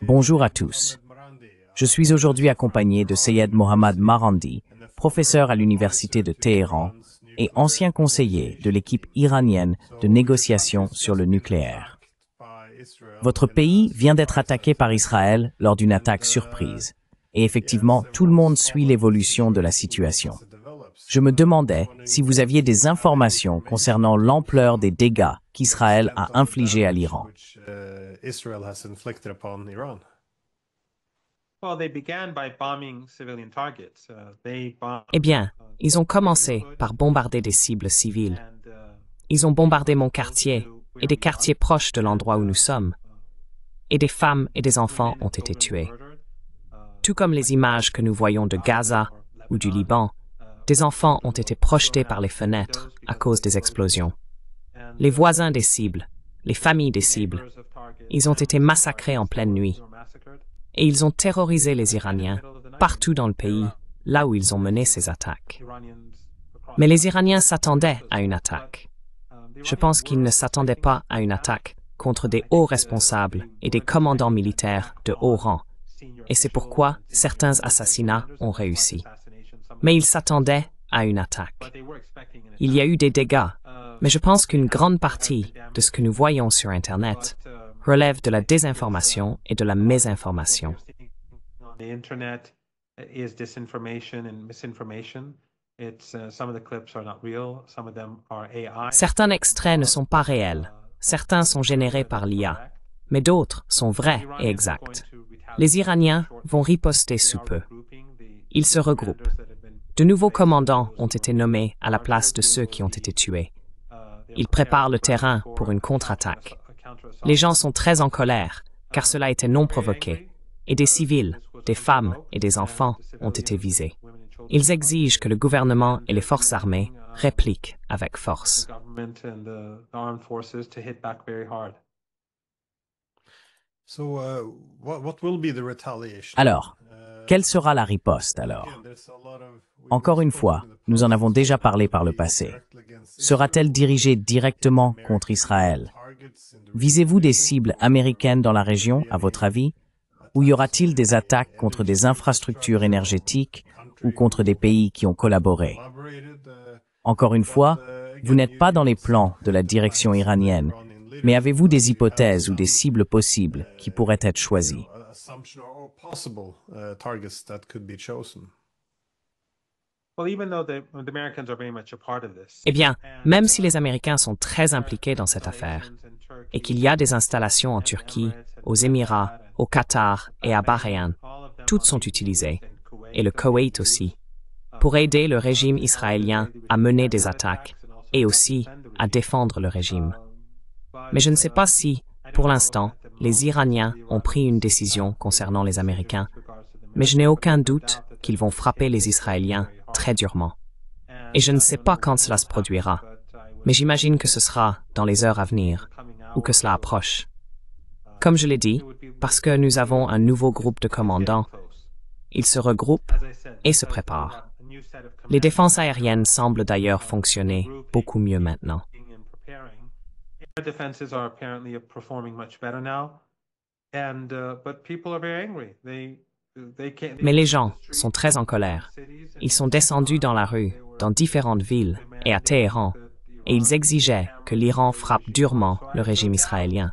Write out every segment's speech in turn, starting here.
Bonjour à tous. Je suis aujourd'hui accompagné de Seyed Mohammad Marandi, professeur à l'Université de Téhéran et ancien conseiller de l'équipe iranienne de négociation sur le nucléaire. Votre pays vient d'être attaqué par Israël lors d'une attaque surprise. Et effectivement, tout le monde suit l'évolution de la situation. Je me demandais si vous aviez des informations concernant l'ampleur des dégâts qu'Israël a infligés à l'Iran. Eh bien, ils ont commencé par bombarder des cibles civiles. Ils ont bombardé mon quartier et des quartiers proches de l'endroit où nous sommes. Et des femmes et des enfants ont été tués. Tout comme les images que nous voyons de Gaza ou du Liban, des enfants ont été projetés par les fenêtres à cause des explosions. Les voisins des cibles, les familles des cibles, ils ont été massacrés en pleine nuit. Et ils ont terrorisé les Iraniens partout dans le pays, là où ils ont mené ces attaques. Mais les Iraniens s'attendaient à une attaque. Je pense qu'ils ne s'attendaient pas à une attaque contre des hauts responsables et des commandants militaires de haut rang. Et c'est pourquoi certains assassinats ont réussi. Mais ils s'attendaient à une attaque. Il y a eu des dégâts, mais je pense qu'une grande partie de ce que nous voyons sur Internet relève de la désinformation et de la mésinformation. Certains extraits ne sont pas réels, certains sont générés par l'IA, mais d'autres sont vrais et exacts. Les Iraniens vont riposter sous peu. Ils se regroupent. De nouveaux commandants ont été nommés à la place de ceux qui ont été tués. Ils préparent le terrain pour une contre-attaque. Les gens sont très en colère, car cela était non provoqué, et des civils, des femmes et des enfants ont été visés. Ils exigent que le gouvernement et les forces armées répliquent avec force. Alors, quelle sera la riposte alors? Encore une fois, nous en avons déjà parlé par le passé. Sera-t-elle dirigée directement contre Israël? Visez-vous des cibles américaines dans la région, à votre avis? Ou y aura-t-il des attaques contre des infrastructures énergétiques ou contre des pays qui ont collaboré? Encore une fois, vous n'êtes pas dans les plans de la direction iranienne, mais avez-vous des hypothèses ou des cibles possibles qui pourraient être choisies? Eh bien, même si les Américains sont très impliqués dans cette affaire, et qu'il y a des installations en Turquie, aux Émirats, au Qatar et à Bahreïn, toutes sont utilisées, et le Koweït aussi, pour aider le régime israélien à mener des attaques et aussi à défendre le régime. Mais je ne sais pas si, pour l'instant, les Iraniens ont pris une décision concernant les Américains, mais je n'ai aucun doute qu'ils vont frapper les Israéliens très durement. Et je ne sais pas quand cela se produira, mais j'imagine que ce sera dans les heures à venir, ou que cela approche. Comme je l'ai dit, parce que nous avons un nouveau groupe de commandants, ils se regroupent et se préparent. Les défenses aériennes semblent d'ailleurs fonctionner beaucoup mieux maintenant. Mais les gens sont très en colère. Ils sont descendus dans la rue, dans différentes villes et à Téhéran, et ils exigeaient que l'Iran frappe durement le régime israélien.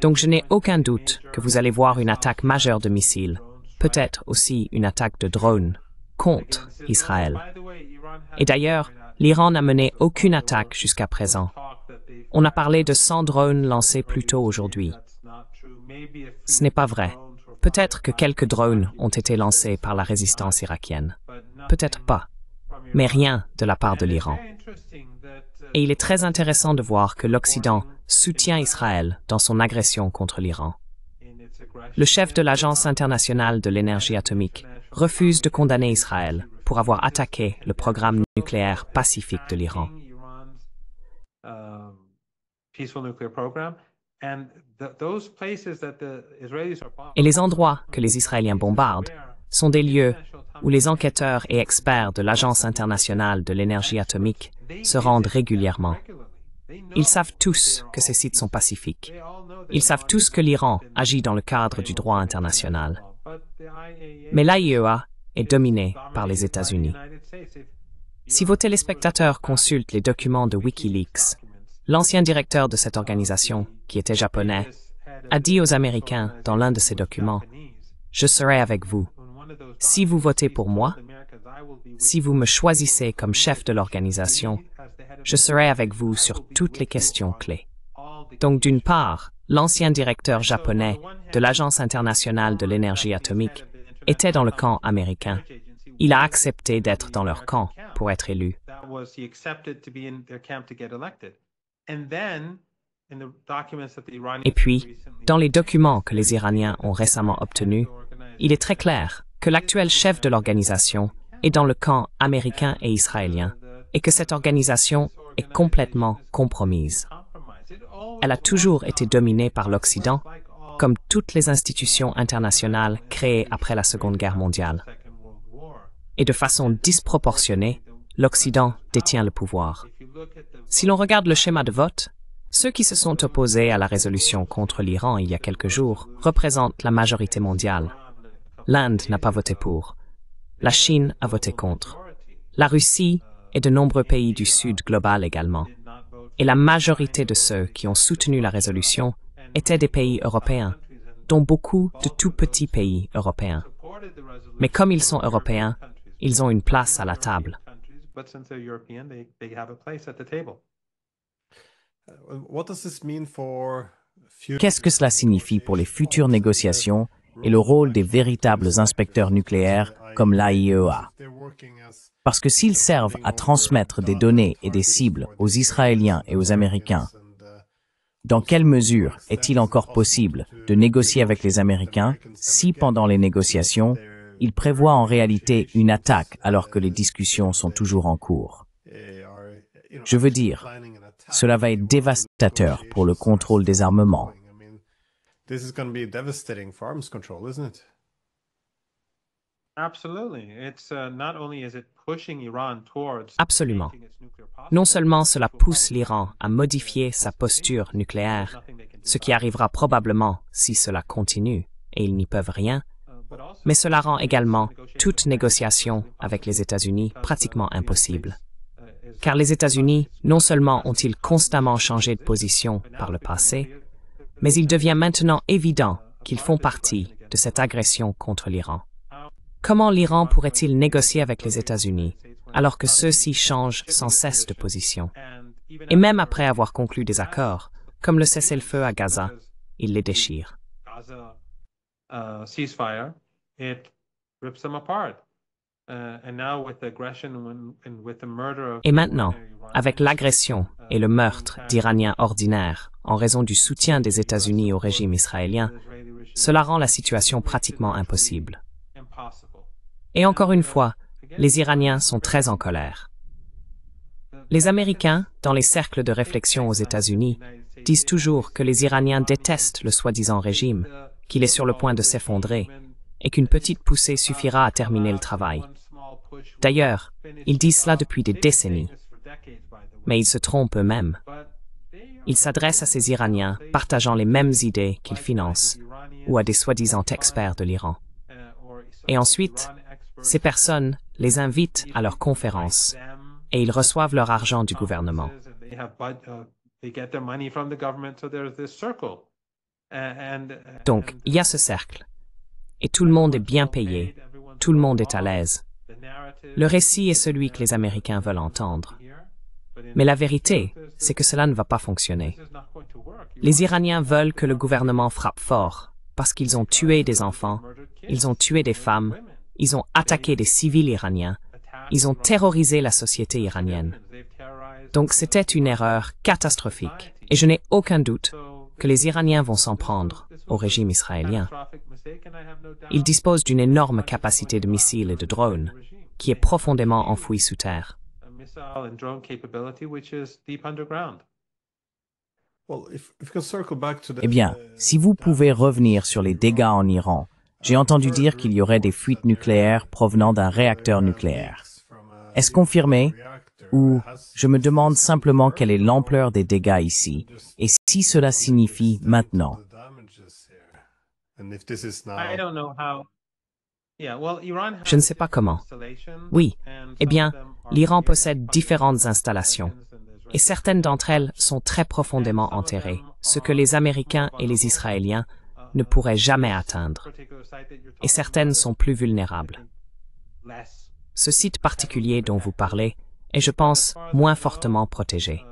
Donc je n'ai aucun doute que vous allez voir une attaque majeure de missiles, peut-être aussi une attaque de drones, contre Israël. Et d'ailleurs, l'Iran n'a mené aucune attaque jusqu'à présent. On a parlé de 100 drones lancés plus tôt aujourd'hui. Ce n'est pas vrai. Peut-être que quelques drones ont été lancés par la résistance irakienne. Peut-être pas. Mais rien de la part de l'Iran. Et il est très intéressant de voir que l'Occident soutient Israël dans son agression contre l'Iran. Le chef de l'Agence internationale de l'énergie atomique refuse de condamner Israël pour avoir attaqué le programme nucléaire pacifique de l'Iran. Et les endroits que les Israéliens bombardent sont des lieux où les enquêteurs et experts de l'Agence internationale de l'énergie atomique se rendent régulièrement. Ils savent tous que ces sites sont pacifiques. Ils savent tous que l'Iran agit dans le cadre du droit international. Mais l'AIEA est dominée par les États-Unis. Si vos téléspectateurs consultent les documents de Wikileaks, l'ancien directeur de cette organisation, qui était japonais, a dit aux Américains dans l'un de ses documents « Je serai avec vous. Si vous votez pour moi, si vous me choisissez comme chef de l'organisation, je serai avec vous sur toutes les questions clés. » Donc d'une part, l'ancien directeur japonais de l'Agence internationale de l'énergie atomique était dans le camp américain. Il a accepté d'être dans leur camp pour être élu. Et puis, dans les documents que les Iraniens ont récemment obtenus, il est très clair que l'actuel chef de l'organisation est dans le camp américain et israélien et que cette organisation est complètement compromise. Elle a toujours été dominée par l'Occident, comme toutes les institutions internationales créées après la Seconde Guerre mondiale. Et de façon disproportionnée, l'Occident détient le pouvoir. Si l'on regarde le schéma de vote, ceux qui se sont opposés à la résolution contre l'Iran il y a quelques jours représentent la majorité mondiale. L'Inde n'a pas voté pour. La Chine a voté contre. La Russie et de nombreux pays du Sud global également. Et la majorité de ceux qui ont soutenu la résolution étaient des pays européens, dont beaucoup de tout petits pays européens. Mais comme ils sont européens, ils ont une place à la table. Qu'est-ce que cela signifie pour les futures négociations et le rôle des véritables inspecteurs nucléaires comme l'AIEA? Parce que s'ils servent à transmettre des données et des cibles aux Israéliens et aux Américains, dans quelle mesure est-il encore possible de négocier avec les Américains si, pendant les négociations, ils prévoient en réalité une attaque alors que les discussions sont toujours en cours? Je veux dire, cela va être dévastateur pour le contrôle des armements. Absolument. Non seulement cela pousse l'Iran à modifier sa posture nucléaire, ce qui arrivera probablement si cela continue, et ils n'y peuvent rien, mais cela rend également toute négociation avec les États-Unis pratiquement impossible. Car les États-Unis, non seulement ont-ils constamment changé de position par le passé, mais il devient maintenant évident qu'ils font partie de cette agression contre l'Iran. Comment l'Iran pourrait-il négocier avec les États-Unis alors que ceux-ci changent sans cesse de position? Et même après avoir conclu des accords, comme le cessez-le-feu à Gaza, ils les déchirent. Et maintenant, avec l'agression et le meurtre d'Iraniens ordinaires en raison du soutien des États-Unis au régime israélien, cela rend la situation pratiquement impossible. Et encore une fois, les Iraniens sont très en colère. Les Américains, dans les cercles de réflexion aux États-Unis, disent toujours que les Iraniens détestent le soi-disant régime, qu'il est sur le point de s'effondrer, et qu'une petite poussée suffira à terminer le travail. D'ailleurs, ils disent cela depuis des décennies. Mais ils se trompent eux-mêmes. Ils s'adressent à ces Iraniens partageant les mêmes idées qu'ils financent, ou à des soi-disant experts de l'Iran. Et ensuite, ces personnes les invitent à leurs conférences et ils reçoivent leur argent du gouvernement. Donc, il y a ce cercle. Et tout le monde est bien payé, tout le monde est à l'aise. Le récit est celui que les Américains veulent entendre. Mais la vérité, c'est que cela ne va pas fonctionner. Les Iraniens veulent que le gouvernement frappe fort parce qu'ils ont tué des enfants, ils ont tué des femmes, ils ont attaqué des civils iraniens, ils ont terrorisé la société iranienne. Donc c'était une erreur catastrophique. Et je n'ai aucun doute que les Iraniens vont s'en prendre au régime israélien. Ils disposent d'une énorme capacité de missiles et de drones qui est profondément enfouie sous terre. Eh bien, si vous pouvez revenir sur les dégâts en Iran, j'ai entendu dire qu'il y aurait des fuites nucléaires provenant d'un réacteur nucléaire. Est-ce confirmé? Ou je me demande simplement quelle est l'ampleur des dégâts ici, et si cela signifie maintenant. Je ne sais pas comment. Oui, eh bien, l'Iran possède différentes installations, et certaines d'entre elles sont très profondément enterrées, ce que les Américains et les Israéliens ne pourraient jamais atteindre. Et certaines sont plus vulnérables. Ce site particulier dont vous parlez est, je pense, moins fortement protégé.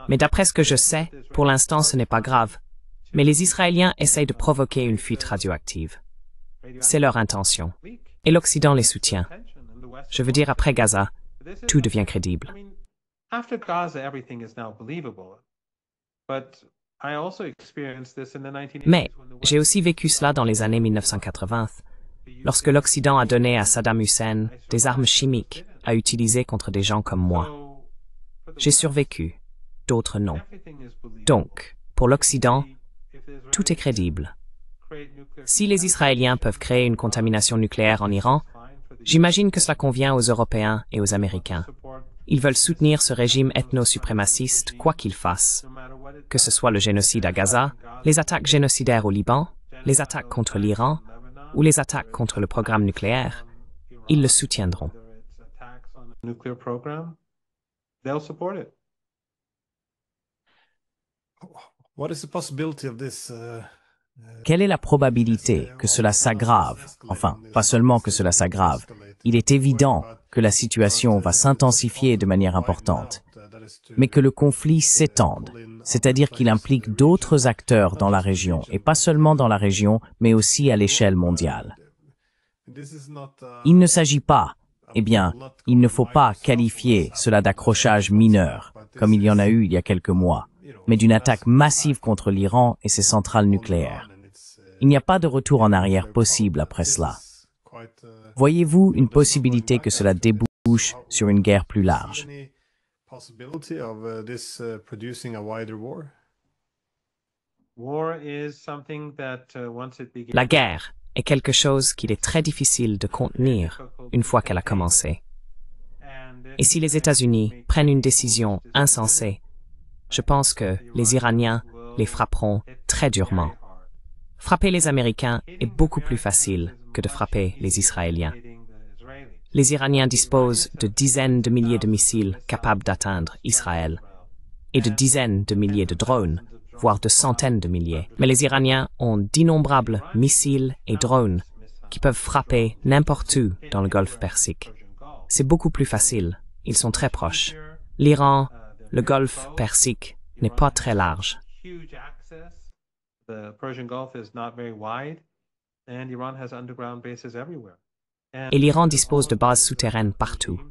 Mais d'après ce que je sais, pour l'instant ce n'est pas grave, mais les Israéliens essayent de provoquer une fuite radioactive. C'est leur intention. Et l'Occident les soutient. Je veux dire, après Gaza, tout devient crédible. Mais j'ai aussi vécu cela dans les années 1980, lorsque l'Occident a donné à Saddam Hussein des armes chimiques à utiliser contre des gens comme moi. J'ai survécu, d'autres non. Donc, pour l'Occident, tout est crédible. Si les Israéliens peuvent créer une contamination nucléaire en Iran, j'imagine que cela convient aux Européens et aux Américains. Ils veulent soutenir ce régime ethno-suprémaciste, quoi qu'il fasse. Que ce soit le génocide à Gaza, les attaques génocidaires au Liban, les attaques contre l'Iran ou les attaques contre le programme nucléaire, ils le soutiendront. Quelle est la probabilité que cela s'aggrave? Enfin, pas seulement que cela s'aggrave. Il est évident que la situation va s'intensifier de manière importante, mais que le conflit s'étende, c'est-à-dire qu'il implique d'autres acteurs dans la région, et pas seulement dans la région, mais aussi à l'échelle mondiale. Il ne s'agit pas, eh bien, il ne faut pas qualifier cela d'accrochage mineur, comme il y en a eu il y a quelques mois, mais d'une attaque massive contre l'Iran et ses centrales nucléaires. Il n'y a pas de retour en arrière possible après cela. Voyez-vous une possibilité que cela débouche sur une guerre plus large? La guerre est quelque chose qu'il est très difficile de contenir une fois qu'elle a commencé. Et si les États-Unis prennent une décision insensée, je pense que les Iraniens les frapperont très durement. Frapper les Américains est beaucoup plus facile que de frapper les Israéliens. Les Iraniens disposent de dizaines de milliers de missiles capables d'atteindre Israël et de dizaines de milliers de drones, voire de centaines de milliers. Mais les Iraniens ont d'innombrables missiles et drones qui peuvent frapper n'importe où dans le golfe Persique. C'est beaucoup plus facile. Ils sont très proches. L'Iran, le golfe Persique, n'est pas très large. Et l'Iran dispose de bases souterraines partout.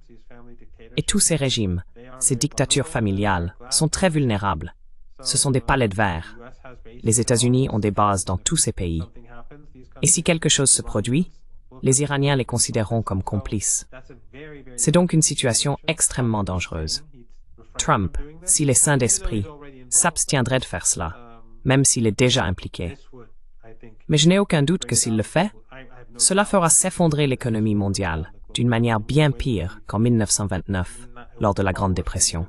Et tous ces régimes, ces dictatures familiales, sont très vulnérables. Ce sont des palais de verre. Les États-Unis ont des bases dans tous ces pays. Et si quelque chose se produit, les Iraniens les considéreront comme complices. C'est donc une situation extrêmement dangereuse. Trump, s'il est sain d'esprit, s'abstiendrait de faire cela, même s'il est déjà impliqué. Mais je n'ai aucun doute que s'il le fait, cela fera s'effondrer l'économie mondiale d'une manière bien pire qu'en 1929, lors de la Grande Dépression.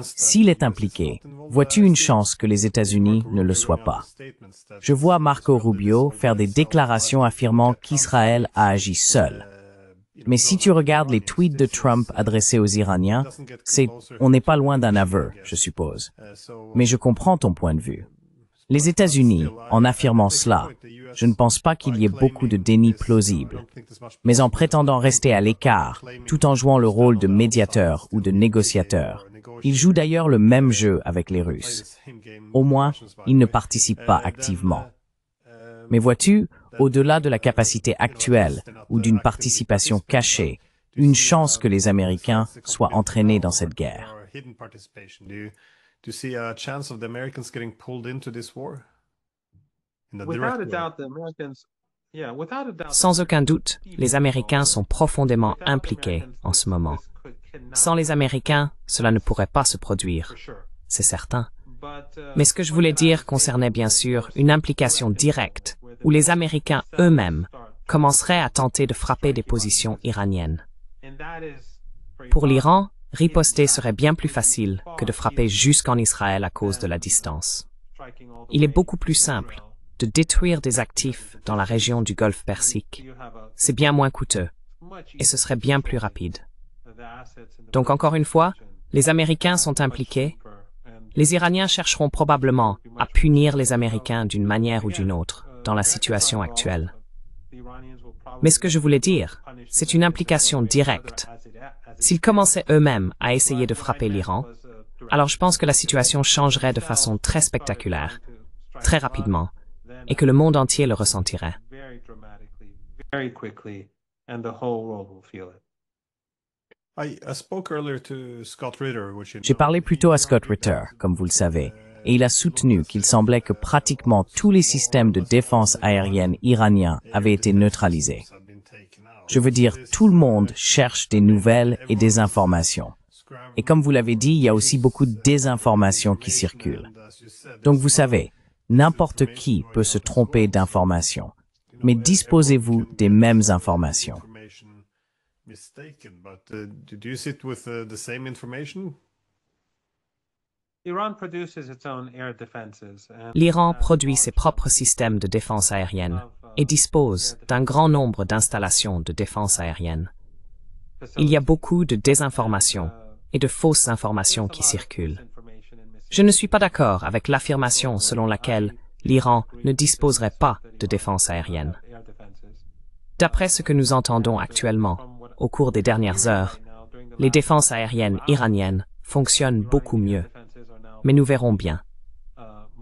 S'il est impliqué, vois-tu une chance que les États-Unis ne le soient pas? Je vois Marco Rubio faire des déclarations affirmant qu'Israël a agi seul. Mais si tu regardes les tweets de Trump adressés aux Iraniens, on n'est pas loin d'un aveu, je suppose. Mais je comprends ton point de vue. Les États-Unis, en affirmant cela, je ne pense pas qu'il y ait beaucoup de déni plausible. Mais en prétendant rester à l'écart, tout en jouant le rôle de médiateur ou de négociateur, ils jouent d'ailleurs le même jeu avec les Russes. Au moins, ils ne participent pas activement. Mais vois-tu, au-delà de la capacité actuelle ou d'une participation cachée, une chance que les Américains soient entraînés dans cette guerre. Sans aucun doute, les Américains sont profondément impliqués en ce moment. Sans les Américains, cela ne pourrait pas se produire, c'est certain. Mais ce que je voulais dire concernait bien sûr une implication directe où les Américains eux-mêmes commenceraient à tenter de frapper des positions iraniennes. Pour l'Iran, riposter serait bien plus facile que de frapper jusqu'en Israël à cause de la distance. Il est beaucoup plus simple de détruire des actifs dans la région du Golfe Persique. C'est bien moins coûteux et ce serait bien plus rapide. Donc encore une fois, les Américains sont impliqués. Les Iraniens chercheront probablement à punir les Américains d'une manière ou d'une autre dans la situation actuelle. Mais ce que je voulais dire, c'est une implication directe. S'ils commençaient eux-mêmes à essayer de frapper l'Iran, alors je pense que la situation changerait de façon très spectaculaire, très rapidement, et que le monde entier le ressentirait. J'ai parlé plus tôt à Scott Ritter, comme vous le savez, et il a soutenu qu'il semblait que pratiquement tous les systèmes de défense aérienne iraniens avaient été neutralisés. Je veux dire, tout le monde cherche des nouvelles et des informations. Et comme vous l'avez dit, il y a aussi beaucoup de désinformation qui circule. Donc vous savez, n'importe qui peut se tromper d'informations. Mais disposez-vous des mêmes informations? L'Iran produit ses propres systèmes de défense aérienne et dispose d'un grand nombre d'installations de défense aérienne. Il y a beaucoup de désinformation et de fausses informations qui circulent. Je ne suis pas d'accord avec l'affirmation selon laquelle l'Iran ne disposerait pas de défense aérienne. D'après ce que nous entendons actuellement, au cours des dernières heures, les défenses aériennes iraniennes fonctionnent beaucoup mieux. Mais nous verrons bien.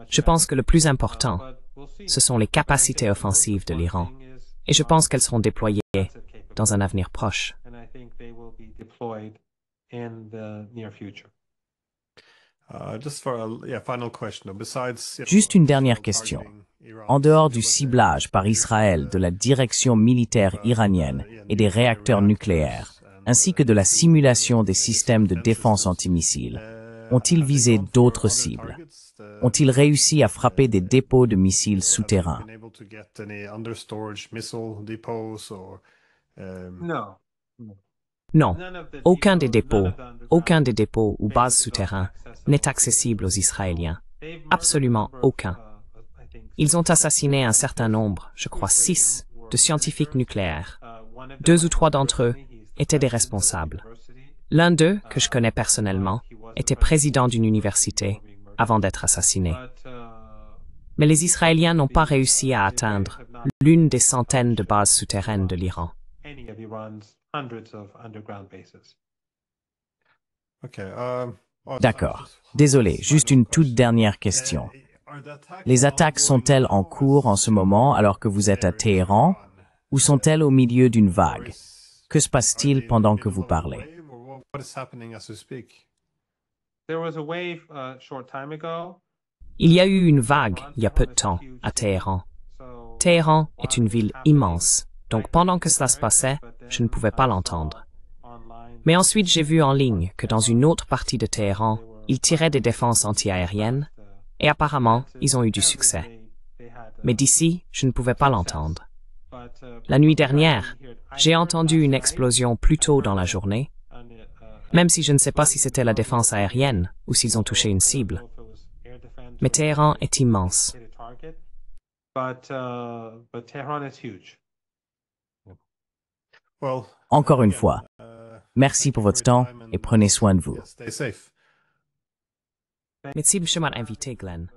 Je pense que le plus important, ce sont les capacités offensives de l'Iran. Et je pense qu'elles seront déployées dans un avenir proche. Juste une dernière question. En dehors du ciblage par Israël de la direction militaire iranienne et des réacteurs nucléaires, ainsi que de la simulation des systèmes de défense antimissiles, ont-ils visé d'autres cibles? Ont-ils réussi à frapper des dépôts de missiles souterrains? Non, aucun des dépôts ou bases souterrains n'est accessible aux Israéliens. Absolument aucun. Ils ont assassiné un certain nombre, je crois 6, de scientifiques nucléaires. 2 ou 3 d'entre eux étaient des responsables. L'un d'eux, que je connais personnellement, était président d'une université avant d'être assassiné. Mais les Israéliens n'ont pas réussi à atteindre l'une des centaines de bases souterraines de l'Iran. D'accord. Désolé, juste une toute dernière question. Les attaques sont-elles en cours en ce moment alors que vous êtes à Téhéran ou sont-elles au milieu d'une vague? Que se passe-t-il pendant que vous parlez? Il y a eu une vague il y a peu de temps à Téhéran. Téhéran est une ville immense, donc pendant que cela se passait, je ne pouvais pas l'entendre. Mais ensuite j'ai vu en ligne que dans une autre partie de Téhéran, ils tiraient des défenses antiaériennes et apparemment ils ont eu du succès. Mais d'ici, je ne pouvais pas l'entendre. La nuit dernière, j'ai entendu une explosion plus tôt dans la journée, même si je ne sais pas si c'était la défense aérienne ou s'ils ont touché une cible. Mais Téhéran est immense. Encore une fois, merci pour votre temps et prenez soin de vous. Merci de m'avoir invité, Glenn.